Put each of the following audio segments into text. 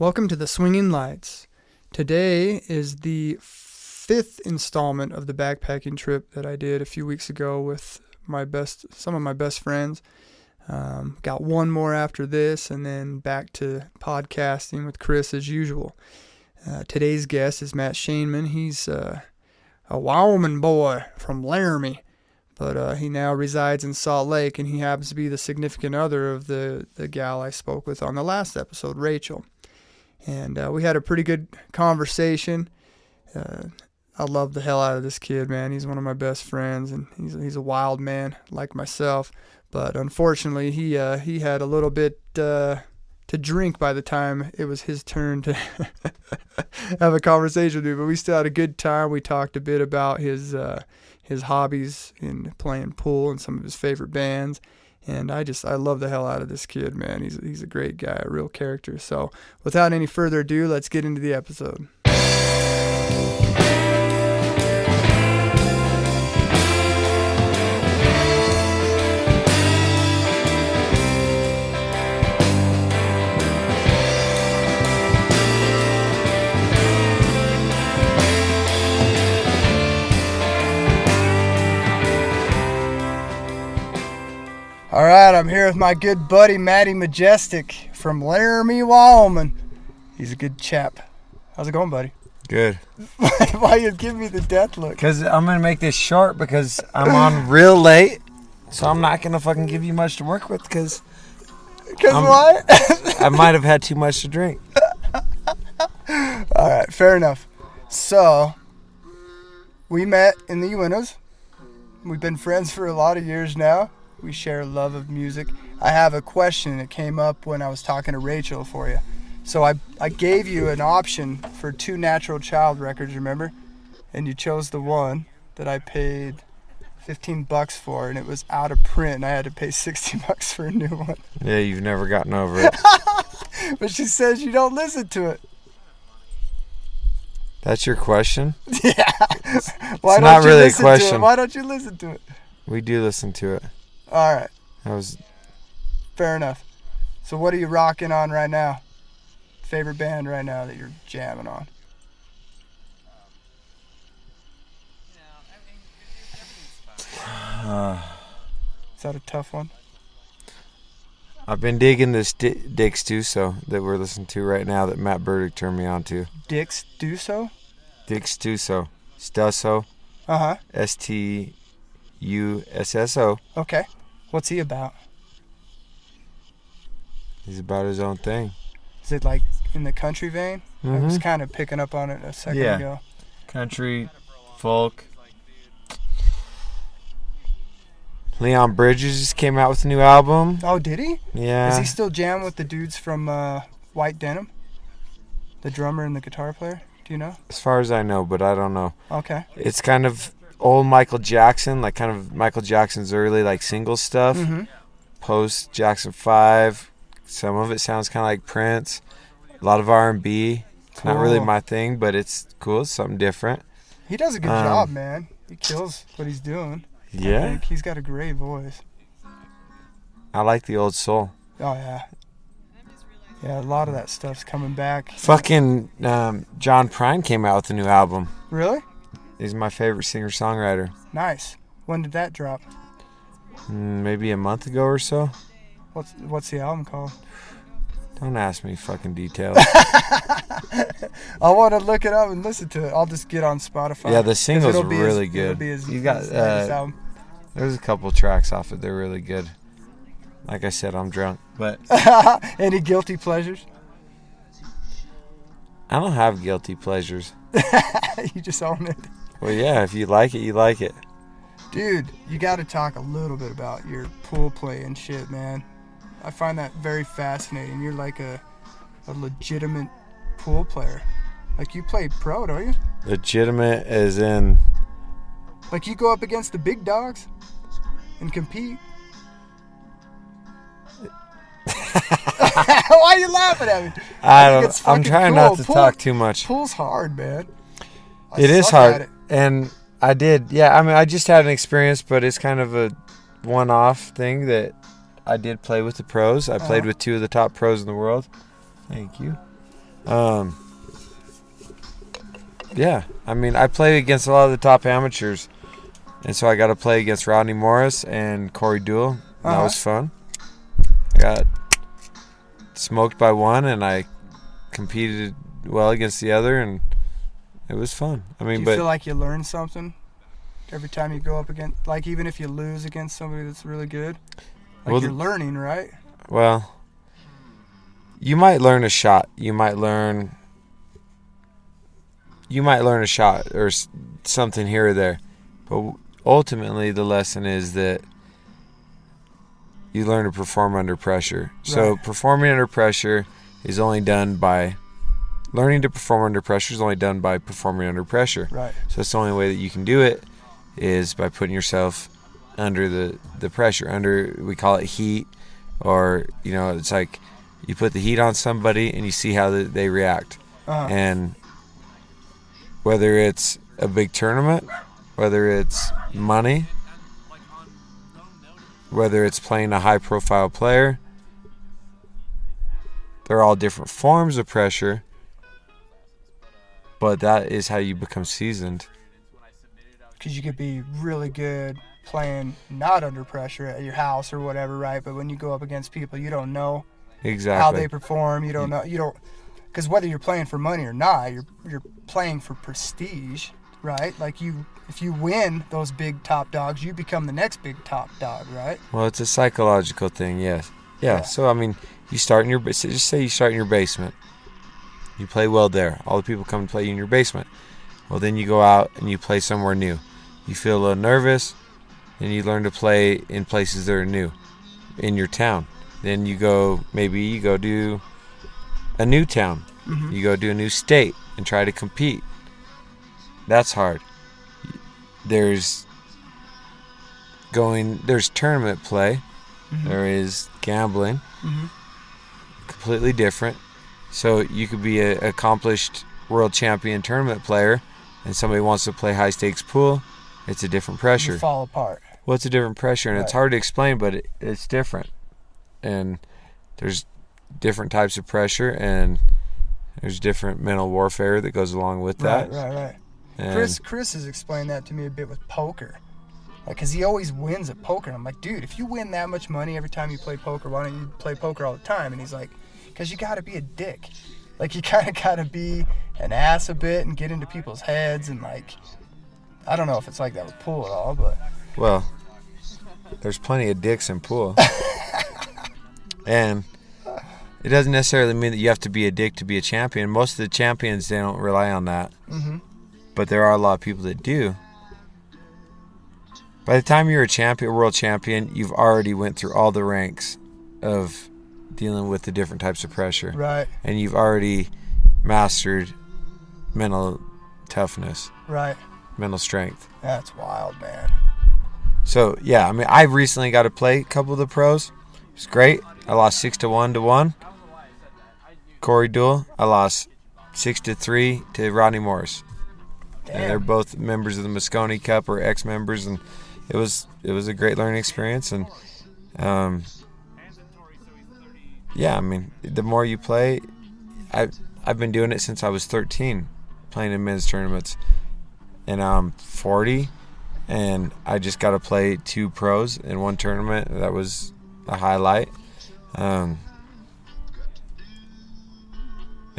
Welcome to the Swinging Lights. Today is the 5th installment of the backpacking trip that I did a few weeks ago with some of my best friends. Got one more after this, and then back to podcasting with Chris as usual. Today's guest is Matt Schaneman. He's a Wyoming boy from Laramie, but he now resides in Salt Lake, and he happens to be the significant other of the gal I spoke with on the last episode, Rachel. And we had a pretty good conversation. I love the hell out of this kid, man. He's one of my best friends, and he's a wild man like myself. But unfortunately, he had a little bit to drink by the time it was his turn to have a conversation with me. But we still had a good time. We talked a bit about his hobbies in playing pool and some of his favorite bands. And I love the hell out of this kid, man. He's a great guy, a real character. So without any further ado, let's get into the episode. All right, I'm here with my good buddy, Matty Majestic from Laramie, Wyoming. He's a good chap. How's it going, buddy? Good. Why you give me the death look? Because I'm going to make this short because I'm on real late, so I'm not going to fucking give you much to work with because why? I might have had too much to drink. All right, fair enough. So, we met in the Uintas. We've been friends for a lot of years now. We share a love of music. I have a question that came up when I was talking to Rachel for you. So I gave you an option for 2 Natural Child records, remember? And you chose the one that I paid $15 for, and it was out of print, and I had to pay $60 for a new one. Yeah, you've never gotten over it. But she says you don't listen to it. That's your question? Yeah. It's not really a question. Why don't you listen to it? We do listen to it. All right. That was fair enough. So what are you rocking on right now? Favorite band right now that you're jamming on? Is that a tough one? I've been digging this Dick's Duso that we're listening to right now that Matt Burdick turned me on to. Dick's Duso? Dick's Duso. Stusso. Uh-huh. Stusso. Okay. What's he about? He's about his own thing. Is it like in the country vein? Mm-hmm. I was kind of picking up on it a second ago. Country, folk. Leon Bridges just came out with a new album. Oh, did he? Yeah. Is he still jamming with the dudes from White Denim? The drummer and the guitar player? Do you know? As far as I know, but I don't know. Okay. It's kind of old Michael Jackson, like kind of Michael Jackson's early like single stuff. Mm-hmm. Post Jackson 5. Some of it sounds kind of like Prince. A lot of R&B. It's not really my thing, but it's cool. It's something different. He does a good job, man. He kills what he's doing. Yeah. I think he's got a great voice. I like the old soul. Oh, yeah. Yeah, a lot of that stuff's coming back. Fucking John Prine came out with a new album. Really? He's my favorite singer-songwriter. Nice. When did that drop? Maybe a month ago or so. What's the album called? Don't ask me fucking details. I want to look it up and listen to it. I'll just get on Spotify. Yeah, the single's really good. It'll be his latest album. There's a couple tracks off it. They're really good. Like I said, I'm drunk. But any guilty pleasures? I don't have guilty pleasures. You just own it. Well, yeah, if you like it, you like it. Dude, you got to talk a little bit about your pool play and shit, man. I find that very fascinating. You're like a legitimate pool player. Like, you play pro, don't you? Legitimate as in... Like, you go up against the big dogs and compete. Why are you laughing at me? I'm trying not to talk too much. Pool's hard, man. It is hard. And I did. Yeah, I mean, I just had an experience, but it's kind of a one-off thing that I did play with the pros. I played with 2 of the top pros in the world. Thank you. Yeah, I mean, I play against a lot of the top amateurs, and so I got to play against Rodney Morris and Corey Deuel. That was fun. I got smoked by one, and I competed well against the other, and it was fun. I mean, do you feel like you learn something every time you go up against, like even if you lose against somebody that's really good? Like you're learning, right? Well, you might learn a shot. You might learn a shot or something here or there. But ultimately, the lesson is that you learn to perform under pressure. Right. So performing under pressure is only done by learning to perform under pressure is only done by performing under pressure. Right. So that's the only way that you can do it is by putting yourself under the pressure. We call it heat, or it's like you put the heat on somebody and you see how they react. And whether it's a big tournament, whether it's money, whether it's playing a high-profile player, they're all different forms of pressure, but that is how you become seasoned. Because you could be really good playing not under pressure at your house or whatever, right? But when you go up against people, you don't know how they perform. You don't know. Because whether you're playing for money or not, you're playing for prestige, right? Like if you win those big top dogs, you become the next big top dog, right? Well, it's a psychological thing, yes. Yeah. So I mean, just say you start in your basement. You play well there. All the people come to play you in your basement. Well, then you go out and you play somewhere new. You feel a little nervous, and you learn to play in places that are new in your town. Then you go do a new town. Mm-hmm. You go do a new state and try to compete. That's hard. There's tournament play. Mm-hmm. There is gambling. Mm-hmm. Completely different. So you could be an accomplished world champion tournament player, and somebody wants to play high stakes pool. It's a different pressure. You fall apart. Well, it's a different pressure, and It's hard to explain, but it's different. And there's different types of pressure, and there's different mental warfare that goes along with that. Right. Chris has explained that to me a bit with poker. Like, because he always wins at poker. And I'm like, dude, if you win that much money every time you play poker, why don't you play poker all the time? And he's like, because you got to be a dick. Like, you kind of got to be an ass a bit and get into people's heads. And, like, I don't know if it's like that with pool at all, but. Well, there's plenty of dicks in pool. And it doesn't necessarily mean that you have to be a dick to be a champion. Most of the champions, they don't rely on that. Mm-hmm. But there are a lot of people that do. By the time you're a world champion, you've already went through all the ranks of dealing with the different types of pressure. Right. And you've already mastered mental toughness. Right. Mental strength. That's wild, man. So, yeah, I mean, I recently got to play a couple of the pros. It was great. I lost 6-1 to one. Corey Deuel, I lost 6-3 to Rodney Morris. Damn. And they're both members of the Moscone Cup or ex-members, and it was a great learning experience. And yeah, I mean, the more you play, I've been doing it since I was 13, playing in men's tournaments, and I'm 40, and I just got to play 2 pros in one tournament. That was a highlight. I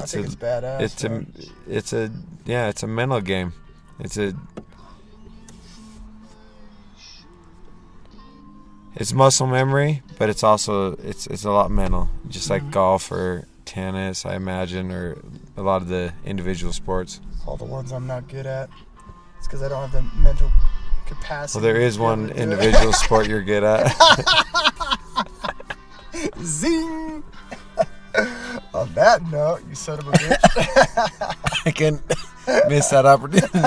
think it's badass. It's a mental game. It's muscle memory, but it's also it's a lot mental. Just like golf or tennis, I imagine, or a lot of the individual sports. All the ones I'm not good at. It's because I don't have the mental capacity. Well, there is one individual sport you're good at. Zing! On that note, you son of a bitch. I can miss that opportunity.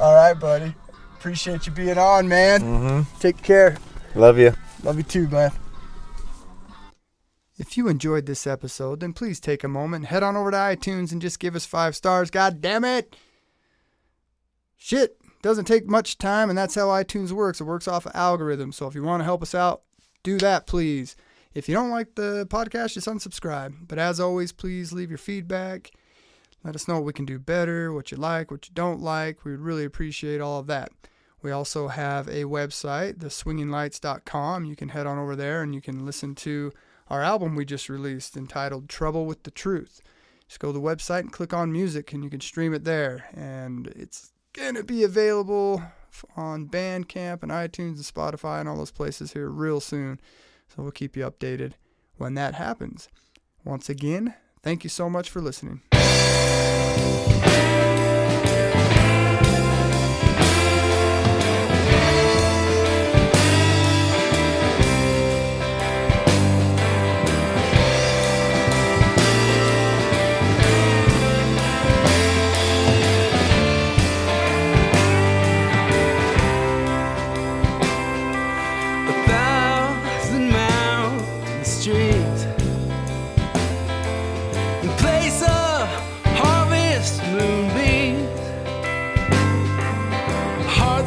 All right, buddy. Appreciate you being on, man. Mm-hmm. Take care. Love you. Love you too, man. If you enjoyed this episode, then please take a moment, head on over to iTunes and just give us 5 stars. God damn it. Shit. Doesn't take much time, and that's how iTunes works. It works off of algorithms. So if you want to help us out, do that, please. If you don't like the podcast, just unsubscribe. But as always, please leave your feedback. Let us know what we can do better, what you like, what you don't like. We would really appreciate all of that. We also have a website, theswinginglights.com. You can head on over there and you can listen to our album we just released entitled Trouble with the Truth. Just go to the website and click on music and you can stream it there. And it's going to be available on Bandcamp and iTunes and Spotify and all those places here real soon. So we'll keep you updated when that happens. Once again, thank you so much for listening.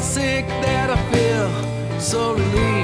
Sick that I feel so relieved.